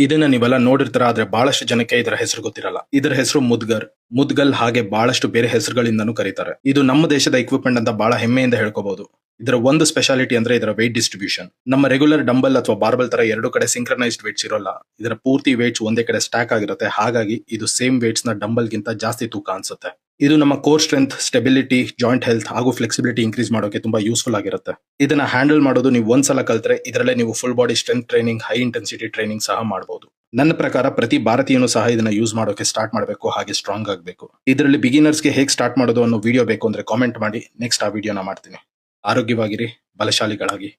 ಇದನ್ನ ನೀವೆಲ್ಲ ನೋಡಿರ್ತೀರ, ಆದ್ರೆ ಬಹಳಷ್ಟು ಜನಕ್ಕೆ ಇದರ ಹೆಸರು ಗೊತ್ತಿರಲ್ಲ. ಇದರ ಹೆಸರು ಮುದ್ಗಲ್ ಹಾಗೆ ಬಹಳಷ್ಟು ಬೇರೆ ಹೆಸರುಗಳಿಂದನೂ ಕರೀತಾರೆ. ಇದು ನಮ್ಮ ದೇಶದ ಇಕ್ವಿಪ್ಮೆಂಟ್ ಅಂತ ಬಹಳ ಹೆಮ್ಮೆಯಿಂದ ಹೇಳ್ಕೋಬಹುದು. ಇದರ ಒಂದು ಸ್ಪೆಷಾಲಿಟಿ ಅಂದ್ರೆ ಇದರ weight ಡಿಸ್ಟ್ರಿಬ್ಯೂಷನ್. ನಮ್ಮ ರೆಗ್ಯುಲರ್ ಡಂಬಲ್ ಅಥವಾ ಬಾರ್ಬಲ್ ತರ ಎರಡು ಕಡೆ ಸಿಂಕ್ರನೈಸ್ಡ್ ವೇಟ್ಸ್ ಇರೋಲ್ಲ. ಇದರ ಪೂರ್ತಿ ವೇಟ್ಸ್ ಒಂದೇ ಕಡೆ ಸ್ಟ್ಯಾಕ್ ಆಗಿರುತ್ತೆ. ಹಾಗಾಗಿ ಇದು ಸೇಮ್ ವೇಟ್ಸ್ ನ ಡಂಬಲ್ ಗಿಂತ ಜಾಸ್ತಿ ತೂಕ ಅನ್ಸುತ್ತೆ. ಇದು ನಮ್ಮ core strength, stability, joint health ಹಾಗೂ ಫ್ಲೆಕ್ಸಿಬಿಲಿಟಿ ಇನ್ಕ್ರೀಸ್ ಮಾಡೋಕೆ ತುಂಬಾ ಯೂಸ್ಫುಲ್ ಆಗಿರುತ್ತೆ. ಇದನ್ನ ಹ್ಯಾಂಡಲ್ ಮಾಡೋದು ನೀವು ಒಂದ್ಸಲ ಕಲ್ತ್ರೆ ಇದರಲ್ಲೇ ನೀವು full body strength training, high intensity training ಸಹ ಮಾಡಬಹುದು. ನನ್ನ ಪ್ರಕಾರ ಪ್ರತಿ ಭಾರತೀಯನು ಸಹ ಇದನ್ನ ಯೂಸ್ ಮಾಡೋಕೆ ಸ್ಟಾರ್ಟ್ ಮಾಡಬೇಕು, ಹಾಗೆ ಸ್ಟ್ರಾಂಗ್ ಆಗಬೇಕು. ಇದರಲ್ಲಿ ಬಿಗಿನರ್ಸ್ಗೆ ಹೇಗೆ ಸ್ಟಾರ್ಟ್ ಮಾಡೋದು ಅನ್ನೋ ವಿಡಿಯೋ ಬೇಕು ಅಂದ್ರೆ ಕಾಮೆಂಟ್ ಮಾಡಿ, ನೆಕ್ಸ್ಟ್ ಆ ವಿಡಿಯೋನ ಮಾಡ್ತೀನಿ. ಆರೋಗ್ಯವಾಗಿರಿ, ಬಲಶಾಲಿಗಳಾಗಿ.